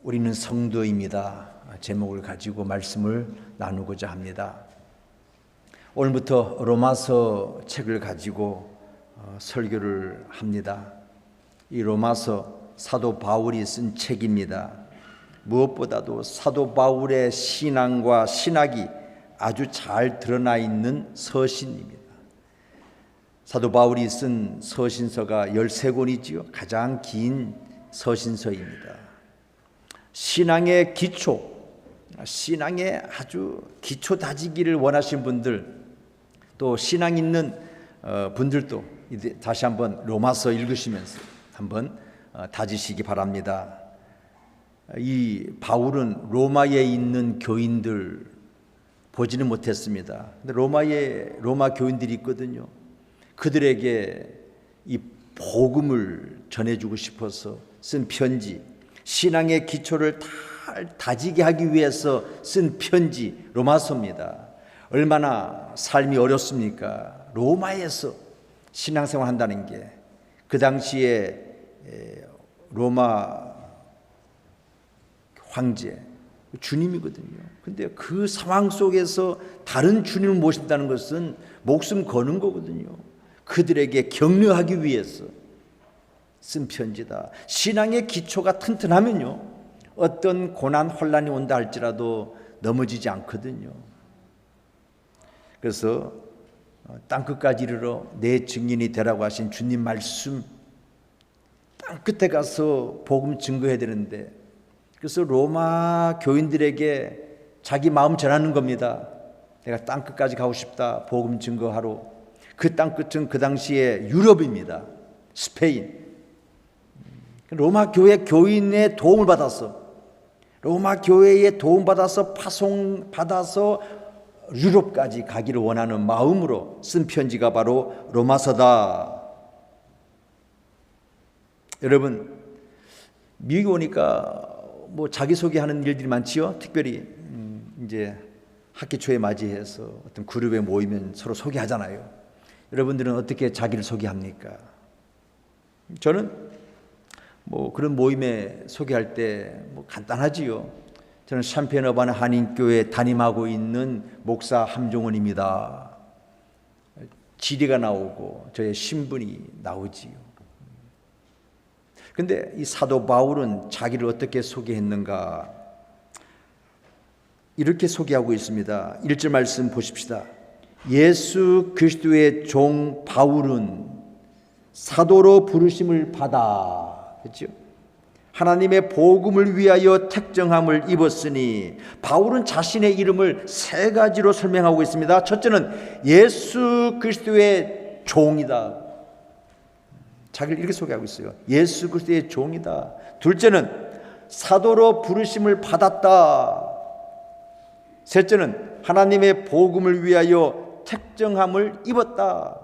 우리는 성도입니다. 제목을 가지고 말씀을 나누고자 합니다. 오늘부터 로마서 책을 가지고 설교를 합니다. 이 로마서 사도 바울이 쓴 책입니다. 무엇보다도 사도 바울의 신앙과 신학이 아주 잘 드러나 있는 서신입니다. 사도 바울이 쓴 서신서가 13권이지요. 가장 긴 서신서입니다. 신앙의 기초, 신앙의 아주 기초 다지기를 원하시는 분들, 또 신앙 있는 분들도 다시 한번 로마서 읽으시면서 한번 다지시기 바랍니다. 이 바울은 로마에 있는 교인들 보지는 못했습니다. 근데 로마 교인들이 있거든요. 그들에게 이 복음을 전해주고 싶어서 쓴 편지, 신앙의 기초를 다지게 하기 위해서 쓴 편지 로마서입니다. 얼마나 삶이 어렵습니까? 로마에서 신앙생활 한다는 게 그 당시에 로마 황제 주님이거든요. 근데 그 상황 속에서 다른 주님을 모신다는 것은 목숨 거는 거거든요. 그들에게 격려하기 위해서 쓴 편지다. 신앙의 기초가 튼튼하면요, 어떤 고난 혼란이 온다 할지라도 넘어지지 않거든요. 그래서 땅끝까지 이르러 내 증인이 되라고 하신 주님 말씀, 땅끝에 가서 복음 증거해야 되는데, 그래서 로마 교인들에게 자기 마음 전하는 겁니다. 내가 땅끝까지 가고 싶다, 복음 증거하러. 그 땅끝은 그 당시에 유럽입니다. 스페인. 로마 교회 교인의 도움을 받아서, 로마 교회의 도움 받아서 파송받아서 유럽까지 가기를 원하는 마음으로 쓴 편지가 바로 로마서다. 여러분, 미국에 오니까 뭐 자기소개하는 일들이 많지요. 특별히 이제 학기 초에 맞이해서 어떤 그룹에 모이면 서로 소개하잖아요. 여러분들은 어떻게 자기를 소개합니까? 저는 뭐 그런 모임에 소개할 때 뭐 간단하지요. 저는 샴페인-어바나 한인교회 담임하고 있는 목사 함종원입니다. 지리가 나오고 저의 신분이 나오지요. 근데 이 사도 바울은 자기를 어떻게 소개했는가? 이렇게 소개하고 있습니다. 1절 말씀 보십시다. 예수 그리스도의 종 바울은 사도로 부르심을 받아, 그렇죠? 하나님의 복음을 위하여 택정함을 입었으니, 바울은 자신의 이름을 세 가지로 설명하고 있습니다. 첫째는 예수 그리스도의 종이다. 자기를 이렇게 소개하고 있어요. 예수 그리스도의 종이다. 둘째는 사도로 부르심을 받았다. 셋째는 하나님의 복음을 위하여 택정함을 입었다.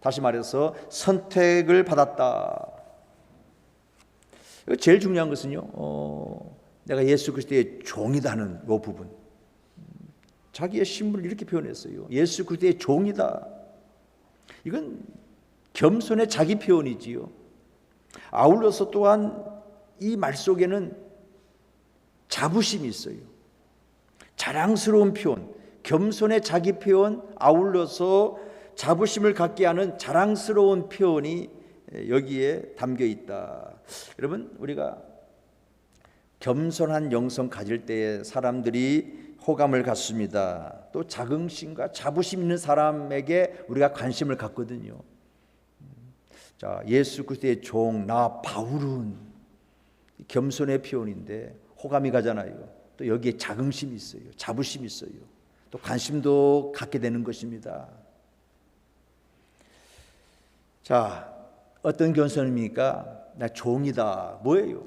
다시 말해서 선택을 받았다. 제일 중요한 것은요, 내가 예수 그리스도의 종이다는 이 부분. 자기의 신분을 이렇게 표현했어요. 예수 그리스도의 종이다. 이건 겸손의 자기 표현이지요. 아울러서 또한 이 말 속에는 자부심이 있어요. 자랑스러운 표현, 겸손의 자기 표현, 아울러서 자부심을 갖게 하는 자랑스러운 표현이 여기에 담겨 있다. 여러분, 우리가 겸손한 영성 가질 때에 사람들이 호감을 갖습니다. 또 자긍심과 자부심 있는 사람에게 우리가 관심을 갖거든요. 자, 예수 그리스도의 종 나 바울은 겸손의 표현인데 호감이 가잖아요. 또 여기에 자긍심이 있어요. 자부심이 있어요. 또 관심도 갖게 되는 것입니다. 자, 어떤 겸손입니까? 나 종이다. 뭐예요?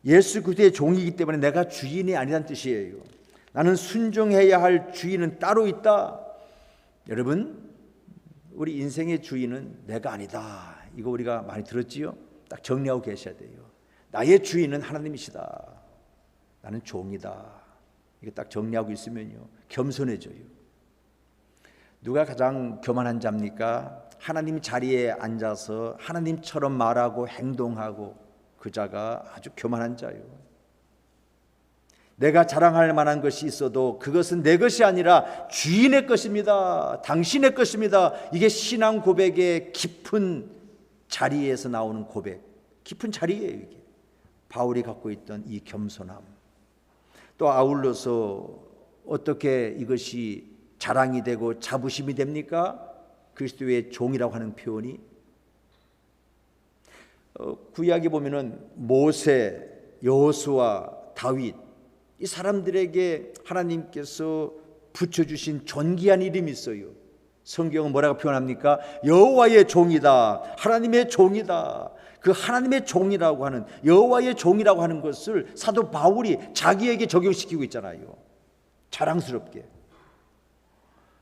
예수 그리스도의 종이기 때문에 내가 주인이 아니란 뜻이에요. 나는 순종해야 할 주인은 따로 있다. 여러분, 우리 인생의 주인은 내가 아니다. 이거 우리가 많이 들었지요? 딱 정리하고 계셔야 돼요. 나의 주인은 하나님이시다. 나는 종이다. 이거 딱 정리하고 있으면요, 겸손해져요. 누가 가장 교만한 자입니까? 하나님 자리에 앉아서 하나님처럼 말하고 행동하고 그 자가 아주 교만한 자요. 내가 자랑할 만한 것이 있어도 그것은 내 것이 아니라 주인의 것입니다. 당신의 것입니다. 이게 신앙 고백의 깊은 자리에서 나오는 고백, 깊은 자리예요. 이게 바울이 갖고 있던 이 겸손함. 또 아울러서 어떻게 이것이 자랑이 되고 자부심이 됩니까? 그리스도의 종이라고 하는 표현이 구약에 보면은 모세, 여호수아, 다윗, 이 사람들에게 하나님께서 붙여주신 존귀한 이름이 있어요. 성경은 뭐라고 표현합니까? 여호와의 종이다, 하나님의 종이다. 그 하나님의 종이라고 하는, 여호와의 종이라고 하는 것을 사도 바울이 자기에게 적용시키고 있잖아요. 자랑스럽게.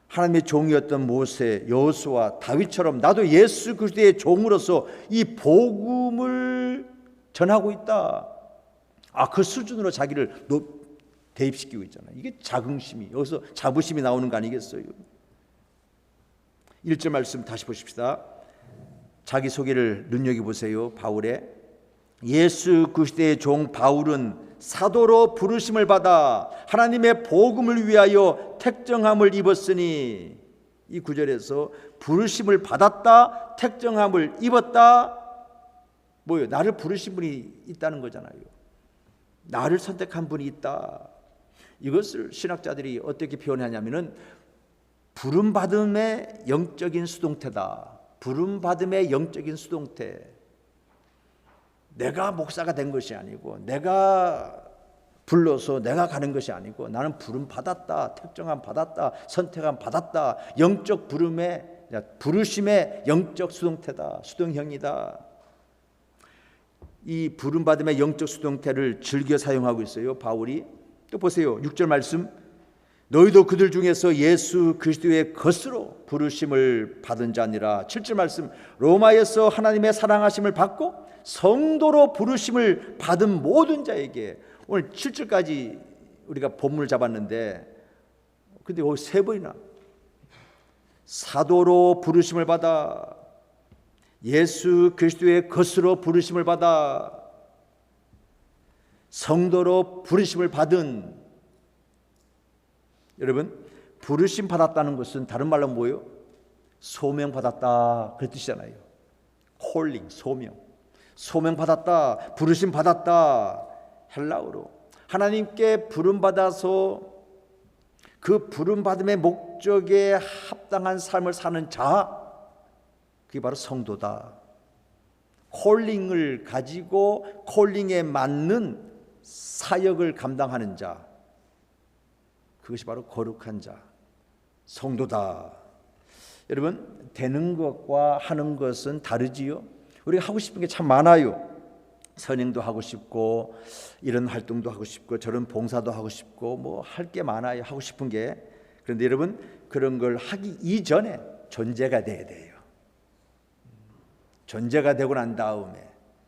하나님의 종이었던 모세, 여호수아, 다윗처럼 나도 예수 그리스도의 종으로서 이 복음을 전하고 있다. 그 수준으로 자기를 대입시키고 있잖아요. 이게 자긍심이, 여기서 자부심이 나오는 거 아니겠어요? 1절 말씀 다시 보십시다. 자기소개를 눈여겨보세요. 바울의 예수 그리스도의 종 바울은 사도로 부르심을 받아 하나님의 복음을 위하여 택정함을 입었으니, 이 구절에서 부르심을 받았다, 택정함을 입었다, 뭐예요? 나를 부르신 분이 있다는 거잖아요. 나를 선택한 분이 있다. 이것을 신학자들이 어떻게 표현하냐면은 부름받음의 영적인 수동태다. 부름받음의 영적인 수동태. 내가 목사가 된 것이 아니고, 내가 불러서 내가 가는 것이 아니고, 나는 부름 받았다, 택정함 받았다, 선택함 받았다. 영적 부르심의 영적 수동태다, 수동형이다. 이 부름받음의 영적 수동태를 즐겨 사용하고 있어요, 바울이. 또 보세요, 6절 말씀. 너희도 그들 중에서 예수 그리스도의 것으로 부르심을 받은 자니라. 7절 말씀. 로마에서 하나님의 사랑하심을 받고 성도로 부르심을 받은 모든 자에게. 오늘 7절까지 우리가 본문을 잡았는데, 근데 여기 세 번이나 사도로 부르심을 받아, 예수 그리스도의 것으로 부르심을 받아, 성도로 부르심을 받은. 여러분, 부르심 받았다는 것은 다른 말로 뭐예요? 소명 받았다, 그 뜻이잖아요. 콜링, 소명 받았다, 부르심 받았다. 헬라어로 하나님께 부름 받아서 그 부름 받음의 목적에 합당한 삶을 사는 자, 그게 바로 성도다. 콜링을 가지고 콜링에 맞는 사역을 감당하는 자, 그것이 바로 거룩한 자, 성도다. 여러분, 되는 것과 하는 것은 다르지요. 우리가 하고 싶은 게 참 많아요. 선행도 하고 싶고, 이런 활동도 하고 싶고, 저런 봉사도 하고 싶고, 뭐 할 게 많아요, 하고 싶은 게. 그런데 여러분, 그런 걸 하기 이전에 존재가 돼야 돼요. 존재가 되고 난 다음에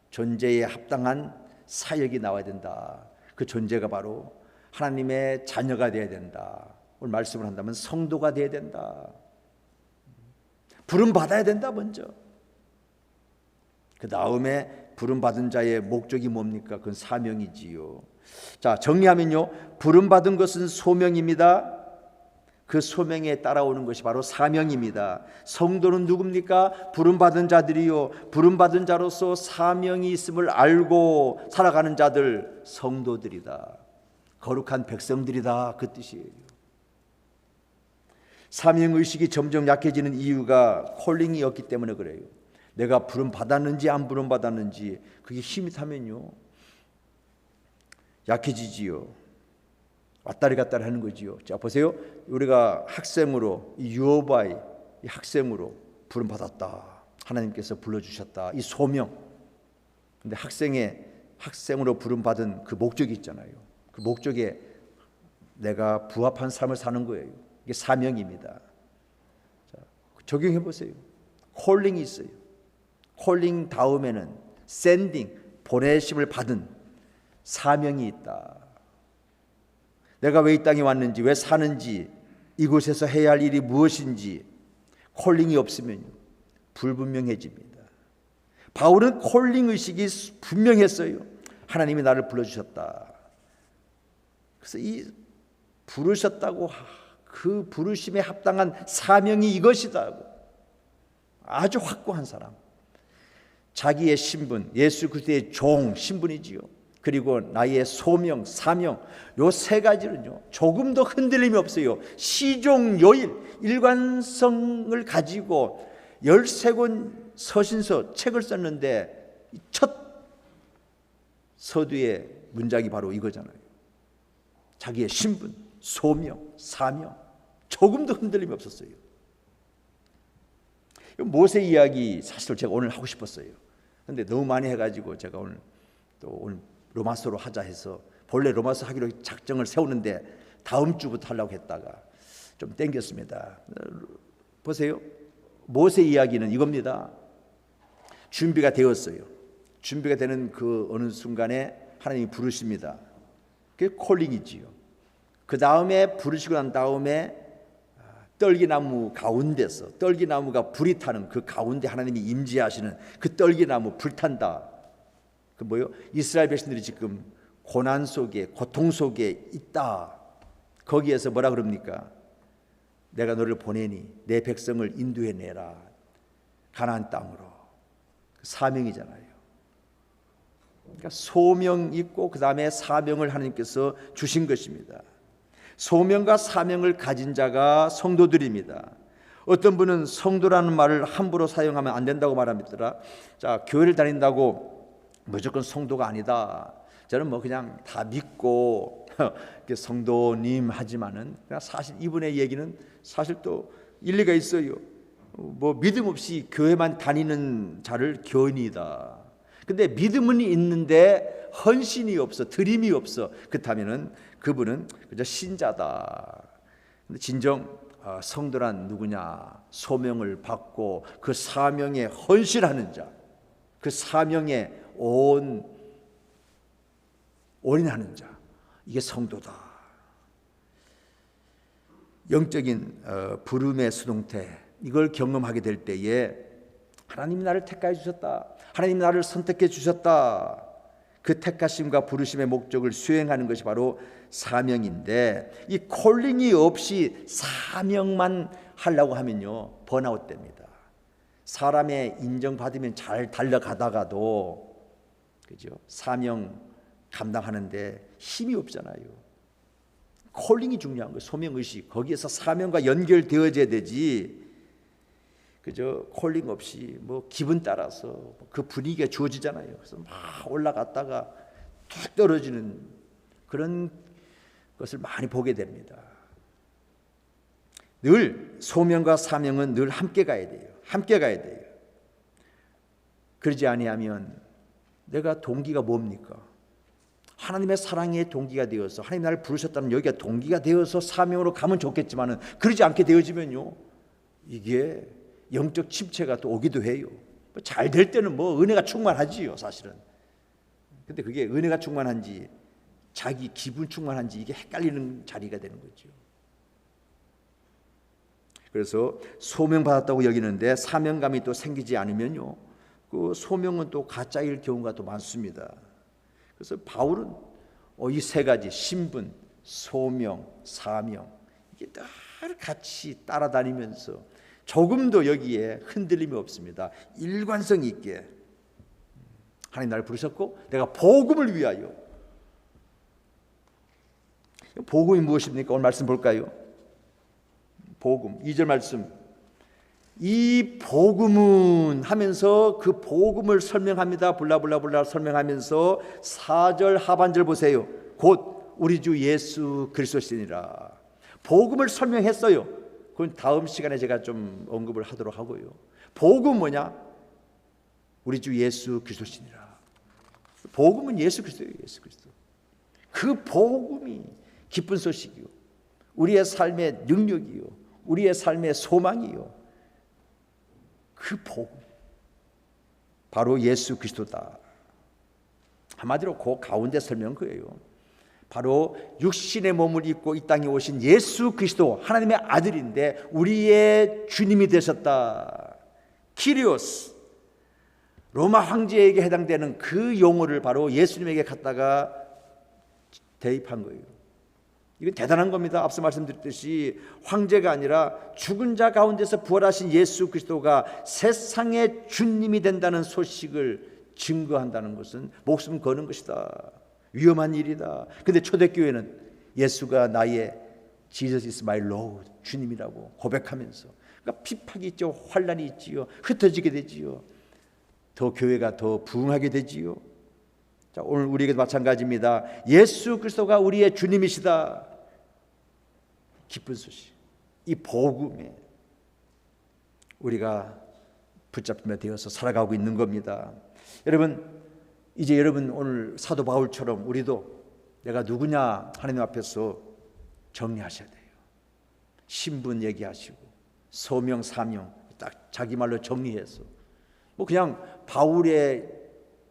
존재에 합당한 사역이 나와야 된다. 그 존재가 바로 하나님의 자녀가 되어야 된다. 오늘 말씀을 한다면 성도가 되어야 된다. 부름 받아야 된다. 먼저. 그 다음에 부름 받은 자의 목적이 뭡니까? 그건 사명이지요. 자, 정리하면요, 부름 받은 것은 소명입니다. 그 소명에 따라오는 것이 바로 사명입니다. 성도는 누굽니까? 부름받은 자들이요, 부름받은 자로서 사명이 있음을 알고 살아가는 자들, 성도들이다. 거룩한 백성들이다, 그 뜻이에요. 사명의식이 점점 약해지는 이유가 콜링이 없기 때문에 그래요. 내가 부름받았는지 안 부름받았는지 그게 힘이 타면요, 약해지지요. 왔다리 갔다리 하는 거지요. 자, 보세요. 우리가 학생으로, 이 유어바이, 이 학생으로 부름받았다. 하나님께서 불러주셨다. 이 소명. 근데 학생으로 부름받은 그 목적이 있잖아요. 그 목적에 내가 부합한 삶을 사는 거예요. 이게 사명입니다. 자, 적용해 보세요. 콜링이 있어요. 콜링 다음에는 샌딩, 보내심을 받은 사명이 있다. 내가 왜 이 땅에 왔는지, 왜 사는지, 이곳에서 해야 할 일이 무엇인지 콜링이 없으면 불분명해집니다. 바울은 콜링 의식이 분명했어요. 하나님이 나를 불러주셨다. 그래서 이 부르셨다고 그 부르심에 합당한 사명이 이것이다. 아주 확고한 사람. 자기의 신분, 예수 그리스도의 종 신분이지요. 그리고 나의 소명, 사명, 요 세 가지는요 조금도 흔들림이 없어요. 시종요일, 일관성을 가지고 13권 서신서 책을 썼는데 첫 서두의 문장이 바로 이거잖아요. 자기의 신분, 소명, 사명 조금도 흔들림이 없었어요. 모세 이야기 사실 제가 오늘 하고 싶었어요. 근데 너무 많이 해가지고 제가 오늘 로마서로 하자 해서 본래 로마서 하기로 작정을 세우는데 다음 주부터 하려고 했다가 좀 땡겼습니다. 보세요. 모세 이야기는 이겁니다. 준비가 되었어요. 준비가 되는 그 어느 순간에 하나님이 부르십니다. 그게 콜링이지요. 그 다음에 부르시고 난 다음에 떨기나무 가운데서 떨기나무가 불이 타는 그 가운데 하나님이 임재하시는 그 떨기나무 불탄다. 그 뭐요? 이스라엘 백성들이 지금 고난 속에 고통 속에 있다. 거기에서 뭐라 그럽니까? 내가 너를 보내니 내 백성을 인도해 내라. 가나안 땅으로. 사명이잖아요. 그러니까 소명 있고 그 다음에 사명을 하나님께서 주신 것입니다. 소명과 사명을 가진 자가 성도들입니다. 어떤 분은 성도라는 말을 함부로 사용하면 안 된다고 말합니다. 자, 교회를 다닌다고 무조건 성도가 아니다. 저는 뭐 그냥 다 믿고 성도님 하지만은 사실 이분의 얘기는 사실 또 일리가 있어요. 뭐 믿음 없이 교회만 다니는 자를 교인이다. 근데 믿음은 있는데 헌신이 없어, 드림이 없어. 그렇다면은 그분은 그저 신자다. 근데 진정 성도란 누구냐? 소명을 받고 그 사명에 헌신하는 자, 그 사명에 올인하는 자, 이게 성도다. 영적인 부름의 수동태, 이걸 경험하게 될 때에 하나님이 나를 택하여 주셨다. 하나님이 나를 선택해 주셨다. 그 택하심과 부르심의 목적을 수행하는 것이 바로 사명인데, 이 콜링이 없이 사명만 하려고 하면요 번아웃 됩니다. 사람의 인정받으면 잘 달려가다가도 그죠? 사명 감당하는데 힘이 없잖아요. 콜링이 중요한 거예요. 소명의식. 거기에서 사명과 연결되어져야 되지. 그저 콜링 없이 뭐 기분 따라서 그 분위기가 주어지잖아요. 그래서 막 올라갔다가 툭 떨어지는 그런 것을 많이 보게 됩니다. 늘 소명과 사명은 늘 함께 가야 돼요. 함께 가야 돼요. 그러지 아니하면 내가 동기가 뭡니까? 하나님의 사랑의 동기가 되어서 하나님 나를 부르셨다는 여기가 동기가 되어서 사명으로 가면 좋겠지만은 그러지 않게 되어지면요 이게 영적 침체가 또 오기도 해요. 잘 될 때는 뭐 은혜가 충만하지요 사실은. 근데 그게 은혜가 충만한지 자기 기분 충만한지 이게 헷갈리는 자리가 되는 거죠. 그래서 소명 받았다고 여기는데 사명감이 또 생기지 않으면요 그 소명은 또 가짜일 경우가 또 많습니다. 그래서 바울은 이 세 가지 신분, 소명, 사명 이게 늘 같이 따라다니면서 조금도 여기에 흔들림이 없습니다. 일관성 있게 하나님 나를 부르셨고 내가 복음을 위하여. 복음이 무엇입니까? 오늘 말씀 볼까요? 복음 2절 말씀. 이 복음은 하면서 그 복음을 설명합니다. 블라블라블라 설명하면서 4절 하반절 보세요. 곧 우리 주 예수 그리스도시니라. 복음을 설명했어요. 그건 다음 시간에 제가 좀 언급을 하도록 하고요. 복음 뭐냐? 우리 주 예수 그리스도시니라. 복음은 예수 그리스도예요. 예수 그리스도. 그 복음이 기쁜 소식이요, 우리의 삶의 능력이요, 우리의 삶의 소망이요. 그 복음 바로 예수 그리스도다. 한마디로 그 가운데 설명은 그예요. 바로 육신의 몸을 입고 이 땅에 오신 예수 그리스도 하나님의 아들인데 우리의 주님이 되셨다. 키리오스, 로마 황제에게 해당되는 그 용어를 바로 예수님에게 갖다가 대입한 거예요. 이건 대단한 겁니다. 앞서 말씀드렸듯이 황제가 아니라 죽은 자 가운데서 부활하신 예수 그리스도가 세상의 주님이 된다는 소식을 증거한다는 것은 목숨 거는 것이다. 위험한 일이다. 근데 초대교회는 예수가 나의 Jesus is my Lord, 주님이라고 고백하면서, 그러니까 핍박이 있죠. 환난이 있지요. 흩어지게 되지요. 더 교회가 더 부흥하게 되지요. 자, 오늘 우리에게도 마찬가지입니다. 예수 그리스도가 우리의 주님이시다. 기쁜 소식, 이 복음에 우리가 붙잡히며 되어서 살아가고 있는 겁니다. 여러분, 이제 여러분 오늘 사도 바울처럼 우리도 내가 누구냐 하나님 앞에서 정리하셔야 돼요. 신분 얘기하시고 소명 사명 딱 자기 말로 정리해서, 뭐 그냥 바울의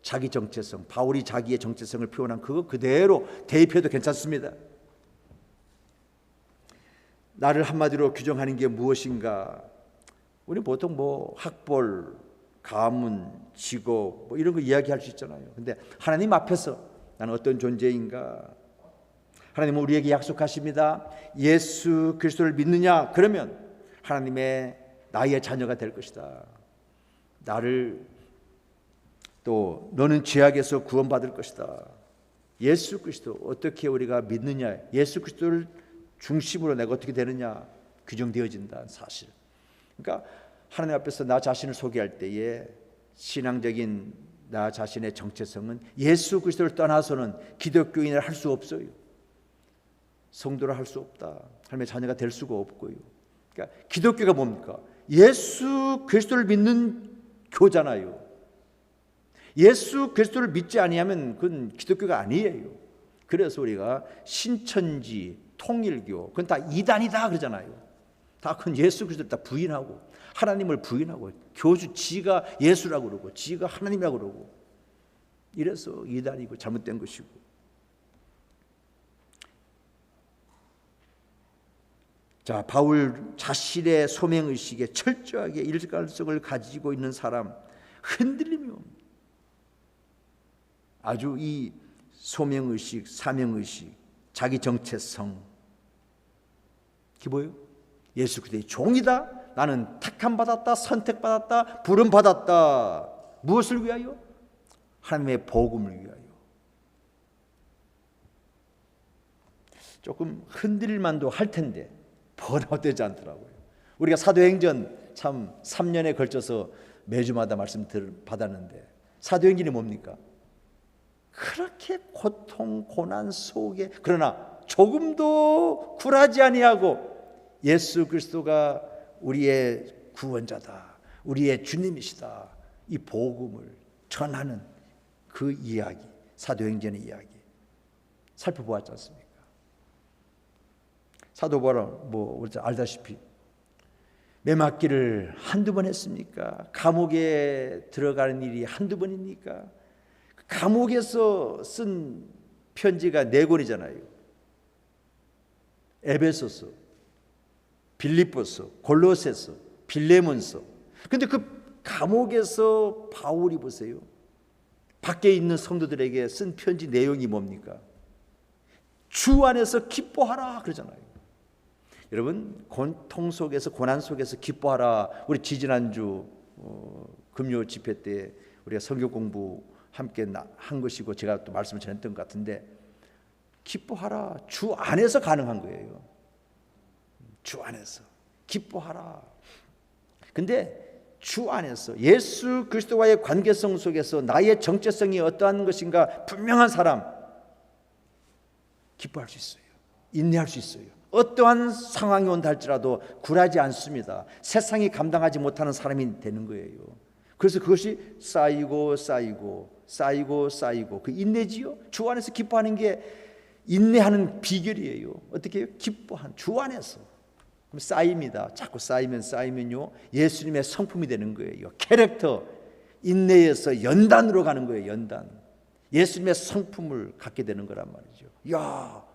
자기 정체성, 바울이 자기의 정체성을 표현한 그거 그대로 대입해도 괜찮습니다. 나를 한마디로 규정하는 게 무엇인가? 우리 보통 뭐 학벌, 가문, 직업 뭐 이런 거 이야기할 수 있잖아요. 근데 하나님 앞에서 나는 어떤 존재인가? 하나님은 우리에게 약속하십니다. 예수 그리스도를 믿느냐? 그러면 하나님의 나의 자녀가 될 것이다. 나를 또 너는 죄악에서 구원받을 것이다. 예수 그리스도 어떻게 우리가 믿느냐? 예수 그리스도를 중심으로 내가 어떻게 되느냐 규정되어진다는 사실. 그러니까 하나님 앞에서 나 자신을 소개할 때에 신앙적인 나 자신의 정체성은 예수 그리스도를 떠나서는 기독교인을 할 수 없어요. 성도를 할 수 없다. 하나님의 자녀가 될 수가 없고요. 그러니까 기독교가 뭡니까? 예수 그리스도를 믿는 교잖아요. 예수 그리스도를 믿지 아니하면 그건 기독교가 아니에요. 그래서 우리가 신천지, 통일교 그건 다 이단이다 그러잖아요. 다 그건 예수 그리스도를 다 부인하고 하나님을 부인하고 교주 지가 예수라고 그러고 지가 하나님이라고 그러고 이래서 이단이고 잘못된 것이고. 자, 바울 자신의 소명의식에 철저하게 일관성을 가지고 있는 사람 흔들림이 옵니다. 아주 이 소명의식, 사명의식, 자기 정체성 그게 뭐예요? 예수 그리스도의 종이다. 나는 택함받았다, 선택받았다, 부름받았다. 무엇을 위하여? 하나님의 복음을 위하여. 조금 흔들릴만도 할 텐데 번아웃되지 않더라고요. 우리가 사도행전 참 3년에 걸쳐서 매주마다 말씀 받았는데 사도행전이 뭡니까? 그렇게 고통, 고난 속에 그러나 조금도 굴하지 아니하고 예수 그리스도가 우리의 구원자다, 우리의 주님이시다, 이 복음을 전하는 그 이야기, 사도행전의 이야기 살펴보았지 않습니까? 사도 바울은 뭐 알다시피 매맞기를 한두 번 했습니까? 감옥에 들어가는 일이 한두 번입니까? 감옥에서 쓴 편지가 4권이잖아요. 에베소서, 빌립보서, 골로새서, 빌레몬서. 근데 그 감옥에서 바울이 보세요. 밖에 있는 성도들에게 쓴 편지 내용이 뭡니까? 주 안에서 기뻐하라 그러잖아요. 여러분, 고통 속에서 고난 속에서 기뻐하라. 우리 지지난주 금요 집회 때 우리가 성경 공부 함께 한 것이고 제가 또 말씀을 전했던 것 같은데 기뻐하라. 주 안에서 가능한 거예요. 주 안에서 기뻐하라. 근데 주 안에서 예수 그리스도와의 관계성 속에서 나의 정체성이 어떠한 것인가 분명한 사람 기뻐할 수 있어요. 인내할 수 있어요. 어떠한 상황이 온다 할지라도 굴하지 않습니다. 세상이 감당하지 못하는 사람이 되는 거예요. 그래서 그것이 쌓이고 그 인내지요. 주 안에서 기뻐하는 게 인내하는 비결이에요. 어떻게 해요? 기뻐한 주 안에서. 그럼 쌓입니다. 자꾸 쌓이면요 예수님의 성품이 되는 거예요. 캐릭터, 인내에서 연단으로 가는 거예요. 연단. 예수님의 성품을 갖게 되는 거란 말이죠. 야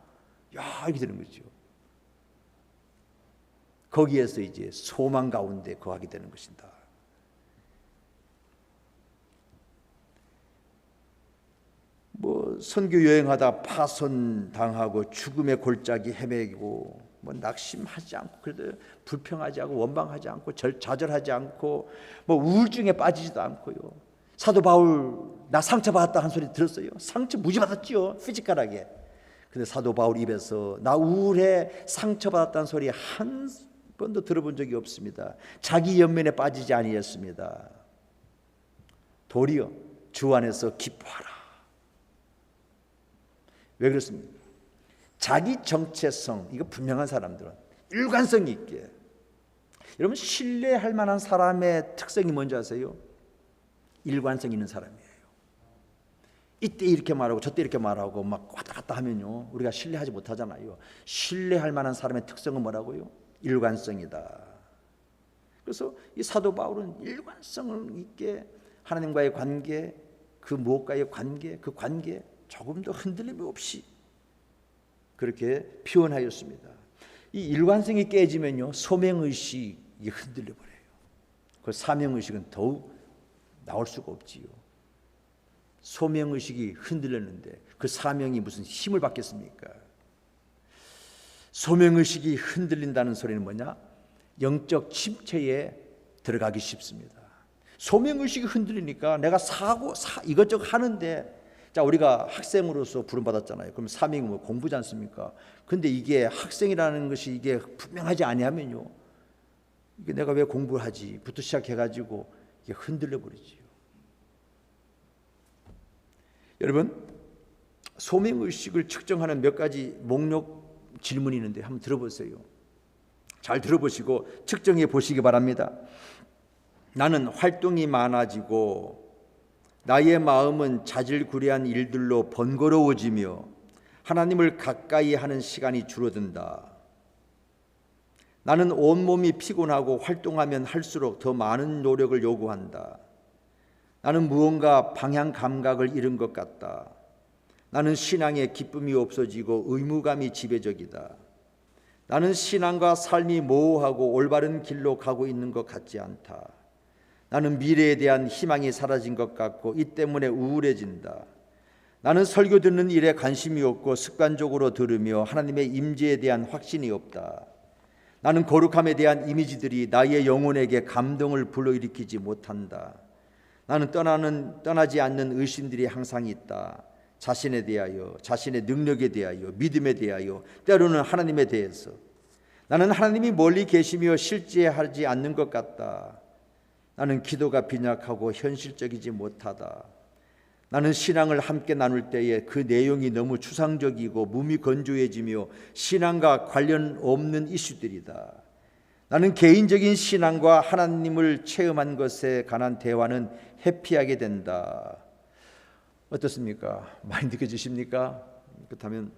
이렇게 되는 거죠. 거기에서 이제 소망 가운데 거하게 되는 것이다. 뭐 선교 여행하다 파손당하고 죽음의 골짜기 헤매고 낙심하지 않고 그래도 불평하지 않고 원망하지 않고 좌절하지 않고 우울증에 빠지지도 않고요. 사도 바울 나 상처받았다 한 소리 들었어요? 상처 무지 받았지요, 피지컬하게. 근데 사도 바울 입에서 나 우울해 상처받았다는 소리 한 번도 들어본 적이 없습니다. 자기 연민에 빠지지 아니했습니다. 도리어 주 안에서 기뻐하라. 왜 그렇습니까? 자기 정체성, 이거 분명한 사람들은 일관성 있게. 여러분, 신뢰할 만한 사람의 특성이 뭔지 아세요? 일관성 있는 사람이에요. 이때 이렇게 말하고 저때 이렇게 말하고 막 왔다 갔다 하면요, 우리가 신뢰하지 못하잖아요. 신뢰할 만한 사람의 특성은 뭐라고요? 일관성이다. 그래서 이 사도 바울은 일관성을 있게 하나님과의 관계, 그 무엇과의 관계, 그 관계 조금 더 흔들림 없이 그렇게 표현하였습니다. 이 일관성이 깨지면요, 소명의식이 흔들려 버려요. 그 사명의식은 더욱 나올 수가 없지요. 소명의식이 흔들렸는데 그 사명이 무슨 힘을 받겠습니까? 소명의식이 흔들린다는 소리는 뭐냐? 영적 침체에 들어가기 쉽습니다. 소명의식이 흔들리니까 내가 이것저것 하는데, 자, 우리가 학생으로서 부름받았잖아요. 그럼 사명이 공부지 않습니까? 근데 이게 학생이라는 것이 이게 분명하지 아니하면요, 이게 내가 왜 공부를 하지? 부터 시작해가지고 이게 흔들려 버리지요. 여러분, 소명의식을 측정하는 몇 가지 목록 질문이 있는데 한번 들어보세요. 잘 들어보시고 측정해 보시기 바랍니다. 나는 활동이 많아지고 나의 마음은 자질구레한 일들로 번거로워지며 하나님을 가까이 하는 시간이 줄어든다. 나는 온몸이 피곤하고 활동하면 할수록 더 많은 노력을 요구한다. 나는 무언가 방향 감각을 잃은 것 같다. 나는 신앙에 기쁨이 없어지고 의무감이 지배적이다. 나는 신앙과 삶이 모호하고 올바른 길로 가고 있는 것 같지 않다. 나는 미래에 대한 희망이 사라진 것 같고 이 때문에 우울해진다. 나는 설교 듣는 일에 관심이 없고 습관적으로 들으며 하나님의 임재에 대한 확신이 없다. 나는 거룩함에 대한 이미지들이 나의 영혼에게 감동을 불러일으키지 못한다. 나는 떠나지 않는 의심들이 항상 있다. 자신에 대하여, 자신의 능력에 대하여, 믿음에 대하여, 때로는 하나님에 대해서. 나는 하나님이 멀리 계시며 실제하지 않는 것 같다. 나는 기도가 빈약하고 현실적이지 못하다. 나는 신앙을 함께 나눌 때에 그 내용이 너무 추상적이고 몸이 건조해지며 신앙과 관련 없는 이슈들이다. 나는 개인적인 신앙과 하나님을 체험한 것에 관한 대화는 회피하게 된다. 어떻습니까? 많이 느껴지십니까? 그렇다면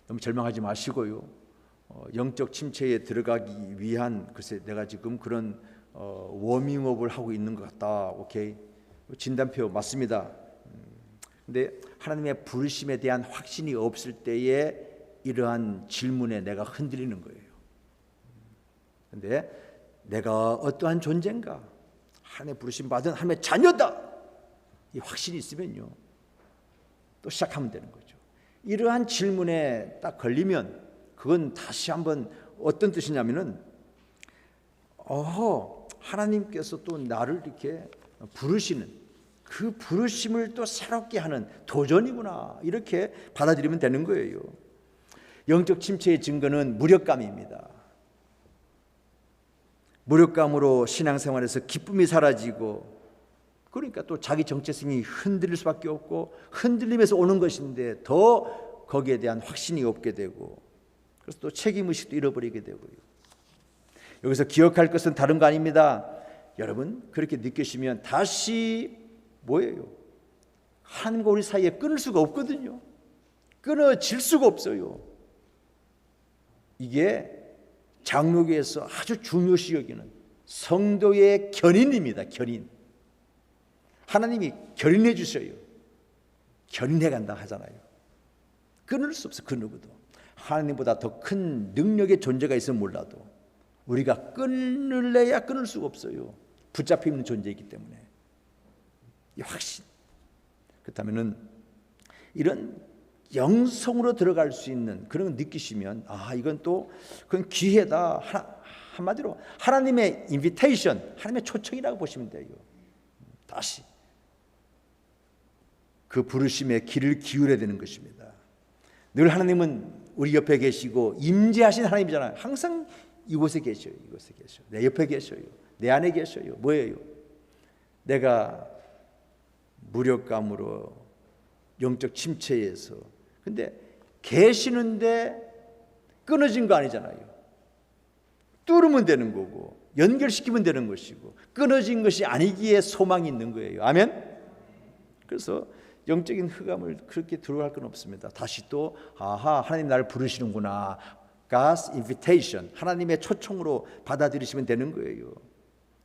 너무 절망하지 마시고요, 영적 침체에 들어가기 위한, 글쎄 내가 지금 그런 워밍업을 하고 있는 것 같다. 오케이, 진단표 맞습니다. 근데 하나님의 부르심에 대한 확신이 없을 때에 이러한 질문에 내가 흔들리는 거예요. 근데 내가 어떠한 존재인가, 하나님의 부르심 받은 하나님의 자녀다, 이 확신이 있으면요, 또 시작하면 되는 거죠. 이러한 질문에 딱 걸리면 그건 다시 한번 어떤 뜻이냐면은, 하나님께서 또 나를 이렇게 부르시는 그 부르심을 또 새롭게 하는 도전이구나, 이렇게 받아들이면 되는 거예요. 영적 침체의 증거는 무력감입니다. 무력감으로 신앙생활에서 기쁨이 사라지고, 그러니까 또 자기 정체성이 흔들릴 수밖에 없고, 흔들리면서 오는 것인데 더 거기에 대한 확신이 없게 되고, 그래서 또 책임의식도 잃어버리게 되고요. 여기서 기억할 것은 다른 거 아닙니다. 여러분, 그렇게 느끼시면 다시 뭐예요? 하나님과 우리 사이에 끊을 수가 없거든요. 끊어질 수가 없어요. 이게 장로교에서 아주 중요시 여기는 성도의 견인입니다. 견인. 하나님이 견인해 주셔요. 견인해 간다 하잖아요. 끊을 수 없어. 그 누구도. 하나님보다 더 큰 능력의 존재가 있으면 몰라도 우리가 끊을래야 끊을 수가 없어요. 붙잡혀 있는 존재이기 때문에. 이 확신. 그렇다면은 이런 영성으로 들어갈 수 있는 그런 걸 느끼시면 이건 또 그건 기회다. 한마디로 하나님의 인비테이션, 하나님의 초청이라고 보시면 돼요. 다시 그 부르심에 귀를 기울여야 되는 것입니다. 늘 하나님은 우리 옆에 계시고 임재하신 하나님이잖아요. 항상 이곳에 계셔요. 이곳에 계셔요. 내 옆에 계셔요. 내 안에 계셔요. 뭐예요? 내가 무력감으로 영적 침체에서 근데 계시는데 끊어진 거 아니잖아요. 뚫으면 되는 거고 연결시키면 되는 것이고 끊어진 것이 아니기에 소망이 있는 거예요. 아멘? 그래서 영적인 흑암을 그렇게 들어갈 건 없습니다. 다시 또 하나님 나를 부르시는구나. God's invitation, 하나님의 초청으로 받아들이시면 되는 거예요.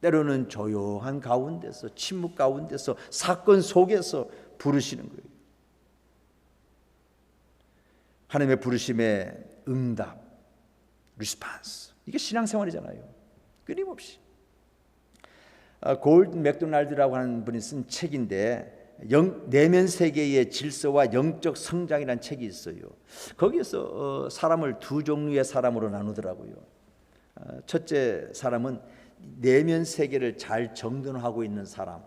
때로는 조용한 가운데서 침묵 가운데서 사건 속에서 부르시는 거예요. 하나님의 부르심의 응답, 리스판스. 이게 신앙생활이잖아요. 끊임없이. 골든 맥도날드라고 하는 분이 쓴 책인데 내면 세계의 질서와 영적 성장이라는 책이 있어요. 거기에서 사람을 두 종류의 사람으로 나누더라고요. 첫째 사람은 내면 세계를 잘 정돈하고 있는 사람,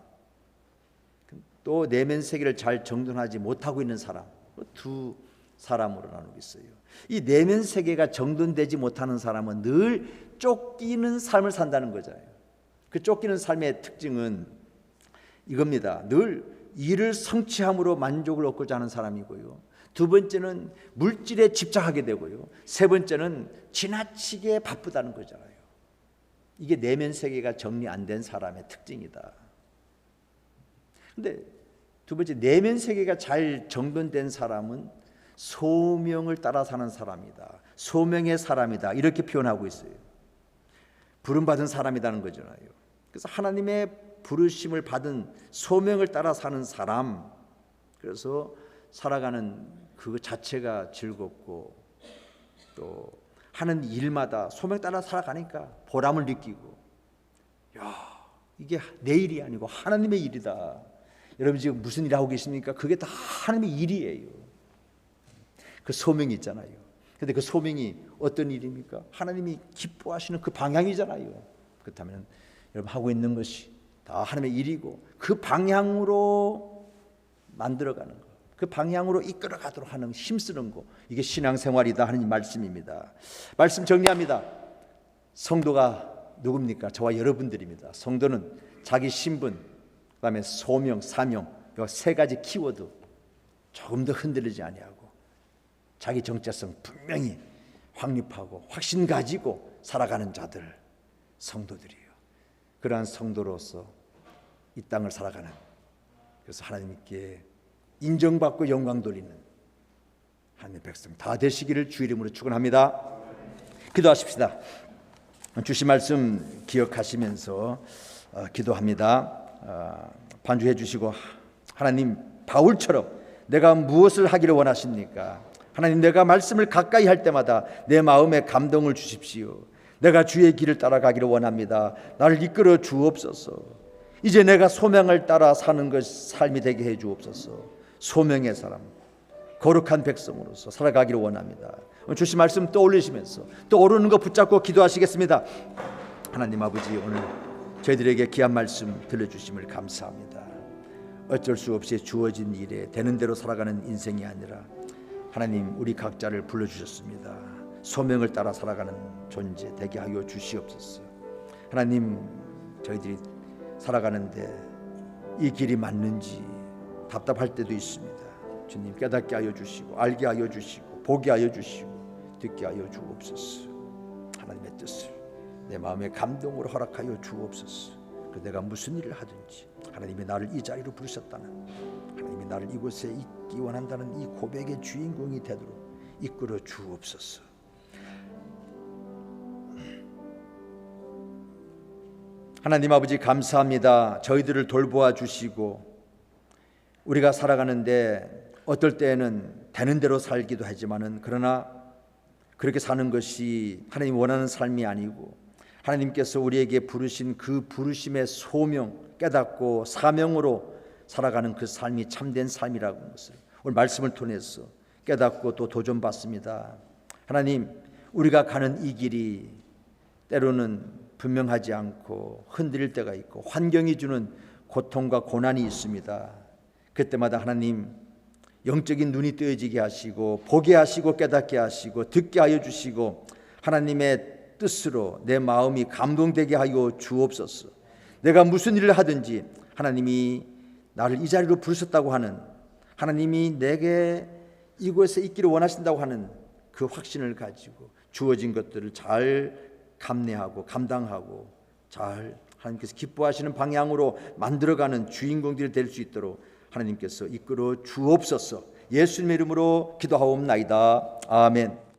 또 내면 세계를 잘 정돈하지 못하고 있는 사람, 두 사람으로 나누고 있어요. 이 내면 세계가 정돈되지 못하는 사람은 늘 쫓기는 삶을 산다는 거잖아요. 그 쫓기는 삶의 특징은 이겁니다. 늘 일을 성취함으로 만족을 얻고자 하는 사람이고요. 두 번째는 물질에 집착하게 되고요. 세 번째는 지나치게 바쁘다는 거잖아요. 이게 내면 세계가 정리 안 된 사람의 특징이다. 근데 두 번째, 내면 세계가 잘 정돈된 사람은 소명을 따라 사는 사람이다. 소명의 사람이다. 이렇게 표현하고 있어요. 부름받은 사람이라는 거잖아요. 그래서 하나님의 부르심을 받은 소명을 따라 사는 사람, 그래서 살아가는 그 자체가 즐겁고 또 하는 일마다 소명 따라 살아가니까 보람을 느끼고, 이게 내 일이 아니고 하나님의 일이다. 여러분 지금 무슨 일 하고 계십니까? 그게 다 하나님의 일이에요. 그 소명이 있잖아요. 그런데 그 소명이 어떤 일입니까? 하나님이 기뻐하시는 그 방향이잖아요. 그렇다면 여러분 하고 있는 것이 다 하나님의 일이고 그 방향으로 만들어가는 거, 그 방향으로 이끌어가도록 하는 힘쓰는 거, 이게 신앙생활이다 하는 말씀입니다. 말씀 정리합니다. 성도가 누굽니까? 저와 여러분들입니다. 성도는 자기 신분, 그다음에 소명, 사명, 이 세 가지 키워드 조금 더 흔들리지 아니하고 자기 정체성 분명히 확립하고 확신 가지고 살아가는 자들, 성도들이에요. 그러한 성도로서 이 땅을 살아가는, 그래서 하나님께 인정받고 영광 돌리는 하나님의 백성 다 되시기를 주의 이름으로 축원합니다. 기도하십시다. 주신 말씀 기억하시면서 기도합니다. 반주해 주시고, 하나님 바울처럼 내가 무엇을 하기를 원하십니까? 하나님, 내가 말씀을 가까이 할 때마다 내 마음에 감동을 주십시오. 내가 주의 길을 따라가기를 원합니다. 나를 이끌어 주옵소서. 이제 내가 소명을 따라 사는 것 삶이 되게 해 주옵소서. 소명의 사람, 거룩한 백성으로서 살아가기를 원합니다. 주신 말씀 떠올리시면서 또 오르는 거 붙잡고 기도하시겠습니다. 하나님 아버지, 오늘 저희들에게 귀한 말씀 들려주심을 감사합니다. 어쩔 수 없이 주어진 일에 되는 대로 살아가는 인생이 아니라 하나님, 우리 각자를 불러주셨습니다. 소명을 따라 살아가는 존재 되게 하여 주시옵소서. 하나님, 저희들이 살아가는데 이 길이 맞는지 답답할 때도 있습니다. 주님, 깨닫게 하여 주시고 알게 하여 주시고 보게 하여 주시고 듣게 하여 주옵소서. 하나님의 뜻을 내 마음의 감동으로 허락하여 주옵소서. 그 내가 무슨 일을 하든지 하나님이 나를 이 자리로 부르셨다는, 하나님이 나를 이곳에 있기 원한다는 이 고백의 주인공이 되도록 이끌어 주옵소서. 하나님 아버지, 감사합니다. 저희들을 돌보아 주시고 우리가 살아가는데 어떨 때에는 되는 대로 살기도 하지만은, 그러나 그렇게 사는 것이 하나님 원하는 삶이 아니고 하나님께서 우리에게 부르신 그 부르심의 소명 깨닫고 사명으로 살아가는 그 삶이 참된 삶이라고 하는 것을 오늘 말씀을 통해서 깨닫고 또 도전받습니다. 하나님, 우리가 가는 이 길이 때로는 분명하지 않고 흔들릴 때가 있고 환경이 주는 고통과 고난이 있습니다. 그때마다 하나님 영적인 눈이 뜨여지게 하시고 보게 하시고 깨닫게 하시고 듣게 하여 주시고 하나님의 뜻으로 내 마음이 감동되게 하여 주옵소서. 내가 무슨 일을 하든지 하나님이 나를 이 자리로 부르셨다고 하는, 하나님이 내게 이곳에 있기를 원하신다고 하는 그 확신을 가지고 주어진 것들을 잘 감내하고 감당하고 잘 하나님께서 기뻐하시는 방향으로 만들어가는 주인공들이 될 수 있도록 하나님께서 이끌어 주옵소서. 예수님의 이름으로 기도하옵나이다. 아멘.